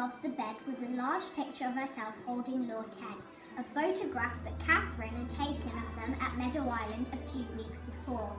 above the bed was a large picture of herself holding Lord Ted, a photograph that Catherine had taken of them at Meadow Island a few weeks before.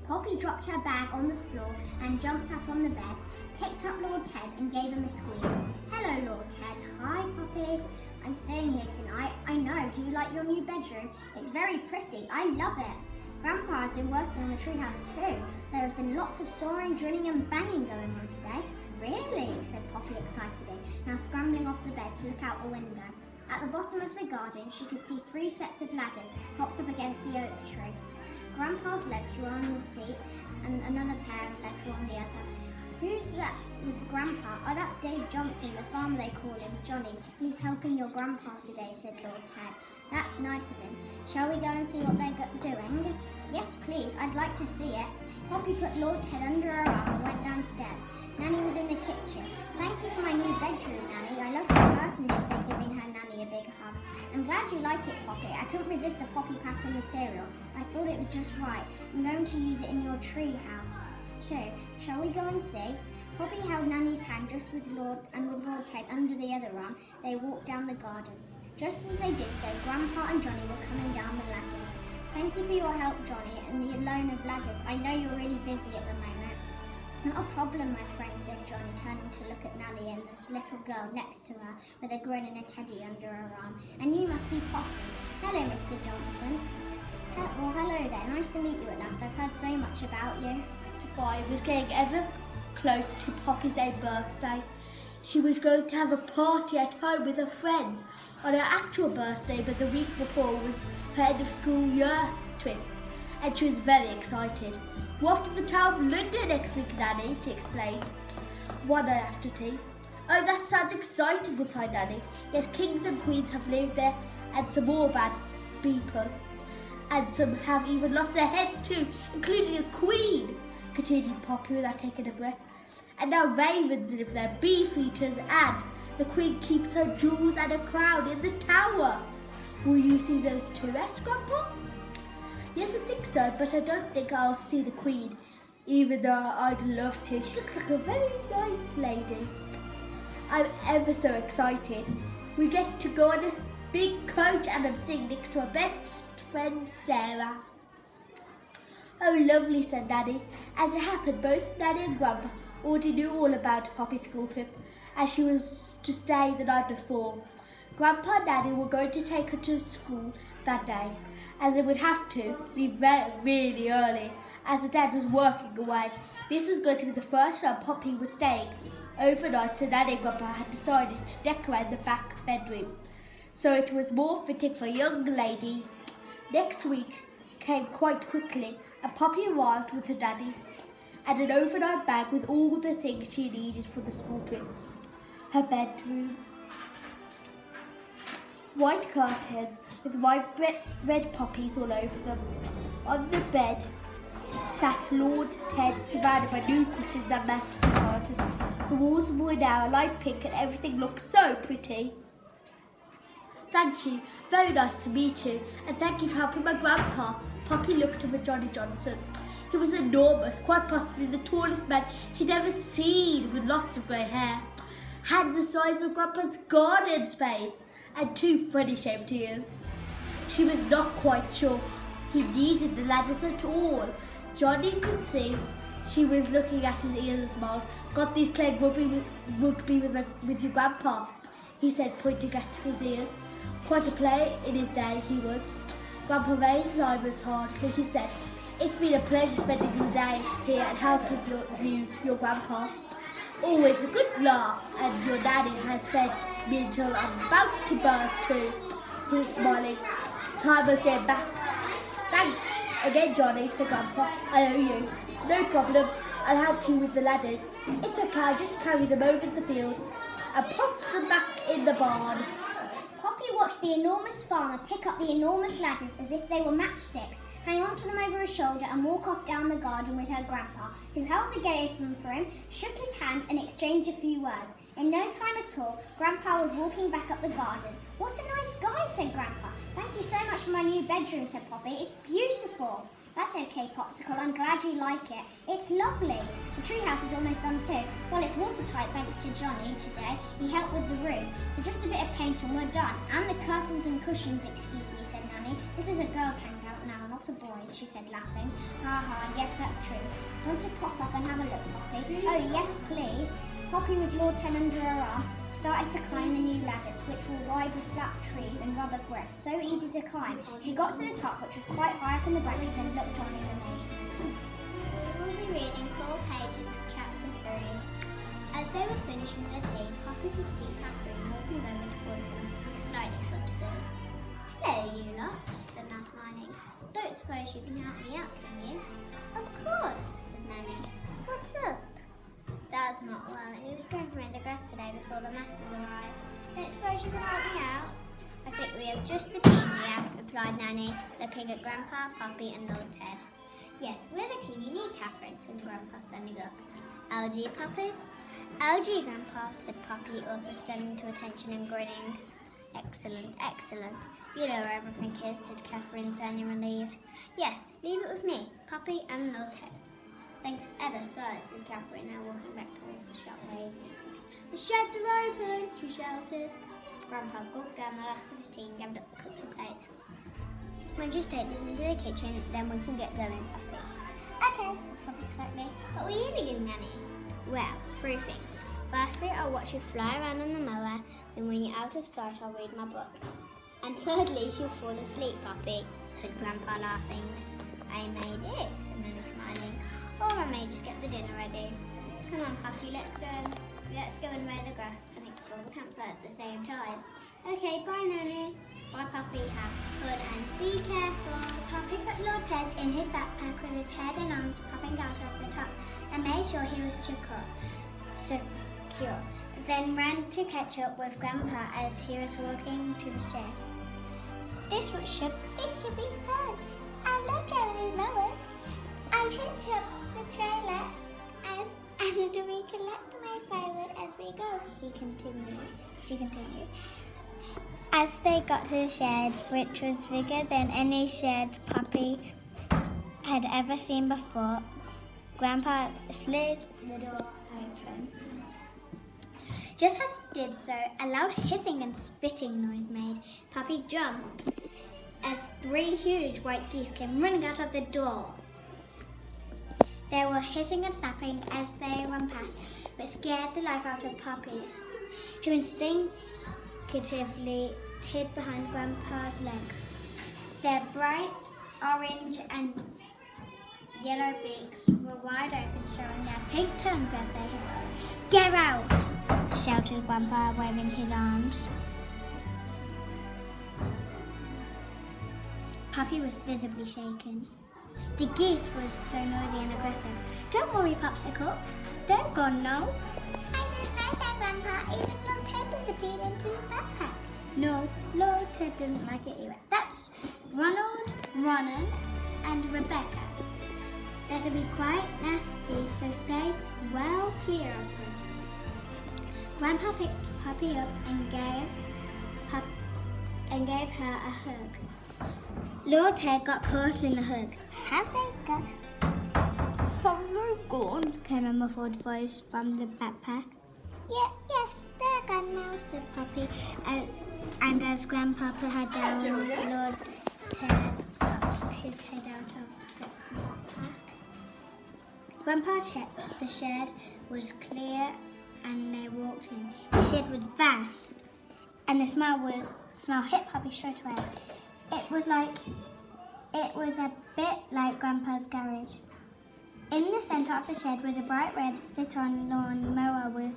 Poppy dropped her bag on the floor and jumped up on the bed, picked up Lord Ted and gave him a squeeze. "Hello, Lord Ted." "Hi, Poppy. I'm staying here tonight." "I know. Do you like your new bedroom? It's very pretty. I love it." "Grandpa has been working on the treehouse too. There has been lots of sawing, drilling and banging going on today." "Really?" said Poppy excitedly, now scrambling off the bed to look out the window. At the bottom of the garden, she could see 3 sets of ladders propped up against the oak tree. Grandpa's legs were on the seat and another pair of legs were on the other. "Who's that with Grandpa?" "Oh, that's Dave Johnson, the farmer they call him, Johnny. He's helping your grandpa today," said Lord Ted. "That's nice of him. Shall we go and see what they're doing?" "Yes, please. I'd like to see it." Poppy put Lord Ted under her arm and went downstairs. Nanny was in the kitchen. "Thank you for my new bedroom, Nanny. I love the curtains," she said, giving her Nanny a big hug. "I'm glad you like it, Poppy. I couldn't resist the poppy pattern material. I thought it was just right. I'm going to use it in your tree house too. Shall we go and see?" Poppy held Nanny's hand just with Lord Ted under the other arm. They walked down the garden. Just as they did so, Grandpa and Johnny were coming down the ladders. "Thank you for your help, Johnny, and the loan of ladders. I know you're really busy at the moment." "Not a problem, my friend," said Johnny, turning to look at Nanny and this little girl next to her with a grin and a teddy under her arm. "And you must be Poppy." "Hello, Mr. Johnson." "Well, hello there. Nice to meet you at last. I've heard so much about you." Boy was getting ever close to Poppy's 8th birthday. She was going to have a party at home with her friends on her actual birthday, but the week before was her end of school year trip, and she was very excited. "We're off to the Tower of London next week, Nanny," she explained one night after tea. "Oh, that sounds exciting," replied Nanny. "Yes, kings and queens have lived there, and some more bad people, and some have even lost their heads too, including a queen," continued Poppy without taking a breath. "And now ravens live there, beef eaters, and the queen keeps her jewels and her crown in the tower. Will you see those too, Grandpa?" "Yes, I think so, but I don't think I'll see the queen, even though I'd love to. She looks like a very nice lady." "I'm ever so excited. We get to go on a big coach and I'm sitting next to our best friend Sarah." "Oh, lovely," said Nanny. As it happened, both Nanny and Grandpa already knew all about Poppy's school trip, as she was to stay the night before. Grandpa and Nanny were going to take her to school that day, as they would have to leave really early, as her dad was working away. This was going to be the first time Poppy was staying overnight, so Nanny and Grandpa had decided to decorate the back bedroom, so it was more fitting for a young lady. Next week came quite quickly, and Poppy arrived with her daddy and an overnight bag with all the things she needed for the school trip. Her bedroom, white curtains with red poppies all over them. On the bed sat Lord Ted, surrounded by new cushions and matching curtains. The walls were now a light pink and everything looked so pretty. "Thank you. Very nice to meet you. And thank you for helping my grandpa." Poppy looked up at Johnny Johnson. He was enormous, quite possibly the tallest man she'd ever seen, with lots of grey hair, hands the size of Grandpa's garden spades, and 2 funny-shaped ears. She was not quite sure he needed the ladders at all. Johnny could see she was looking at his ears and smiled. "Got these playing rugby with your grandpa," he said, pointing at his ears. Quite a player in his day, he was. Grandpa raised his eyebrows hard, but he said, "It's been a pleasure spending the day here and helping your grandpa. Always a good laugh, and your daddy has fed me until I'm about to burst too," he said, smiling. "Time was getting back." "Thanks again, Johnny," said Grandpa. "I owe you." "No problem. I'll help you with the ladders." "It's okay. I'll just carry them over the field and pop them back in the barn." Poppy watched the enormous farmer pick up the enormous ladders as if they were matchsticks, hang onto them over his shoulder and walk off down the garden with her grandpa, who held the gate open for him, shook his hand and exchanged a few words. In no time at all, Grandpa was walking back up the garden. "What a nice guy," said Grandpa. "Thank you so much for my new bedroom," said Poppy. "It's beautiful." That's okay, Popsicle. I'm glad you like it. It's lovely. The treehouse is almost done too. Well, it's watertight thanks to Johnny today. He helped with the roof. So just a bit of paint and we're done. And the curtains and cushions, excuse me, said Nanny. This is a girls' hangout now, not a boys', she said, laughing. Ha ha, yes, that's true. Want to pop up and have a look, Poppy? Oh, yes, please. Poppy, with Lord 10 under her arm, started to climb the new ladders, which were wide with flat trees and rubber grips, so easy to climb. She got to the top, which was quite high up in the branches, and looked on in amazement. We will be reading 4 pages of chapter 3. As they were finishing their tea, Poppy could see Catherine walking over towards them, sliding upstairs. Hello, you lot, she said, now smiling. Don't suppose you can help me out, can you? Of course, said Nanny. What's up? Dad's not well and he was going to mow the grass today before the masses arrived. Don't suppose you can help me out? I think we have just the team here, replied Nanny, looking at Grandpa, Poppy and Lord Ted. Yes, we're the team you need, Catherine, said Grandpa, standing up. LG, Poppy? LG, Grandpa, said Poppy, also standing to attention and grinning. Excellent, excellent. You know where everything is, said Catherine, sounding relieved. Yes, leave it with me, Poppy and Lord Ted. Thanks ever so, said Catherine, now walking back towards the shop waving. The sheds are open, she shouted. Grandpa gulped down the last of his tea and gathered up the cups and plates. We'll just take this into the kitchen, then we can get going, Poppy. Okay, said Poppy excitedly. What will you be doing, Nanny? Well, 3 things. Firstly, I'll watch you fly around on the mower, then when you're out of sight, I'll read my book. And thirdly, she'll fall asleep, Poppy, said Grandpa, laughing. I may do, said Nanny, smiling. Or I may just get the dinner ready. Come on, Poppy, let's go and mow the grass and explore the campsite at the same time. Okay, bye, Nanny. Bye, Poppy. Have fun and be careful. Poppy put Lord Ted in his backpack with his head and arms popping out of the top and made sure he was secure. Then ran to catch up with Grandpa as he was walking to the shed. This should be fun. I love driving these mowers. I'll hitch up the trailer and we collect my firewood as we go, she continued. As they got to the shed, which was bigger than any shed Poppy had ever seen before, Grandpa slid the door open. Just as he did so, a loud hissing and spitting noise made Poppy jump as 3 huge white geese came running out of the door. They were hissing and snapping as they ran past, but scared the life out of Poppy, who instinctively hid behind Grandpa's legs. Their bright orange and yellow beaks were wide open, showing their pink tongues as they hissed. Get out! Shouted Grandpa, waving his arms. Poppy was visibly shaken. The geese was so noisy and aggressive. Don't worry, Popsicle. They're gone now. I don't like that, Grandpa. Even Lord Ted disappeared into his backpack. No, Lord Ted doesn't like it either. That's Ronald, Ronan, and Rebecca. They can be quite nasty, so stay well clear of them. Grandpa picked Poppy up and gave her a hug. Lord Ted got caught in the hug. Have they gone? Came a muffled voice from the backpack. Yes, they're gone now, said Poppy. As Grandpa put her down, Lord Ted popped his head out of the backpack. Grandpa checked the shed was clear and they walked in. The shed was vast and the smell hit Poppy straight away. It was a bit like Grandpa's garage. In the centre of the shed was a bright red sit-on lawn mower with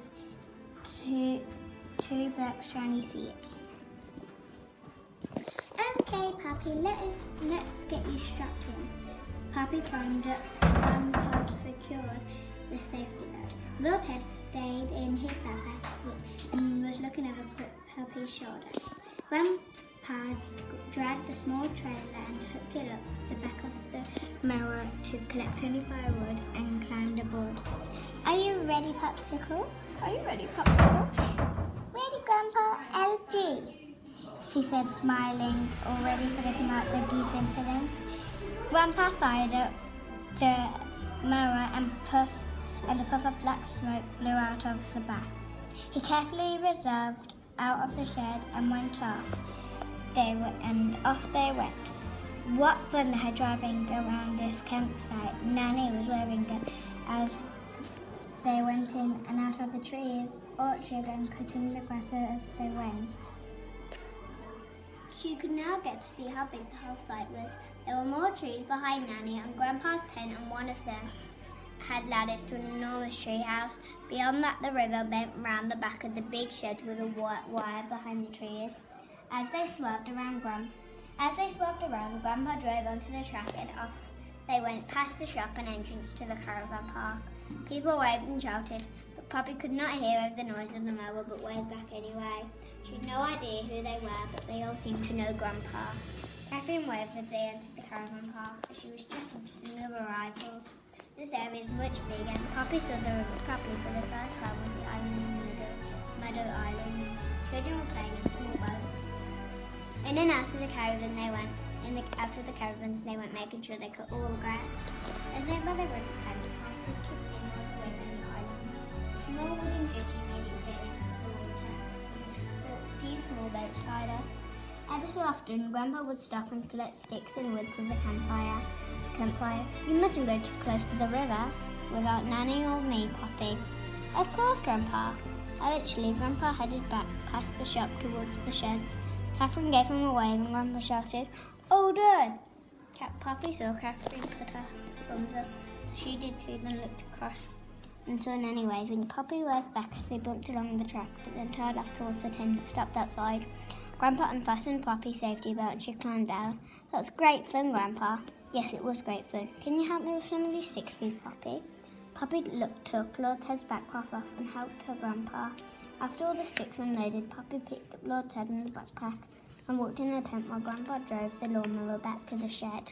two black shiny seats. Okay, Poppy, let's get you strapped in. Poppy climbed up and Grandpa secured the safety belt. Lord Ted stayed in his backpack and was looking over Poppy's shoulder. Grandpa dragged a small trailer and hooked it up the back of the mower to collect any firewood and climbed aboard. Are you ready, Popsicle? Ready, Grandpa. LG, she said, smiling, already forgetting about the geese incident. Grandpa fired up the mower and a puff of black smoke blew out of the back. He carefully reserved out of the shed and went off. Off they went. What fun they had driving around this campsite. Nanny was waving as they went in and out of the trees, orchard and cutting the grass as they went. She could now get to see how big the whole site was. There were more trees behind Nanny and Grandpa's tent, and one of them had ladders to an enormous tree house. Beyond that, the river bent round the back of the big shed with a wire behind the trees. As they swerved around, Grandpa drove onto the track and off they went past the shop and entrance to the caravan park. People waved and shouted, but Poppy could not hear over the noise of the mower but waved back anyway. She had no idea who they were, but they all seemed to know Grandpa. Catherine waved as they entered the caravan park, as she was just interested in the arrivals. This area is much bigger, and Poppy saw the river properly for the first time with the island in the middle, Meadow Island. Children were playing in small boats. In and out of the caravan they went. Out of the caravans they went, making sure they cut all the grass. As they by the river came to Poppy could see more of the river and the island. A small wooden jetty made its way into the water, with a few small boats tied up. Ever so often, Grandpa would stop and collect sticks and wood for the campfire. You mustn't go too close to the river without Nanny or me, Poppy. Of course, Grandpa. Eventually, Grandpa headed back past the shop towards the sheds. Catherine gave him a wave and Grandpa shouted, "All done!" Poppy saw Catherine put her thumbs up, so she did too, then looked across and saw Nanny waving. Poppy waved back as they bumped along the track, but then turned off towards the tent and stopped outside. Grandpa unfastened Poppy's safety belt and she climbed down. "That was great fun, Grandpa." "Yes, it was great fun. Can you help me with some of these sticks, please, Poppy?" Poppy took Lord Ted's backpack off and helped her Grandpa. After all the sticks were loaded, Poppy picked up Lord Ted and the backpack and walked in the tent while Grandpa drove the lawnmower back to the shed.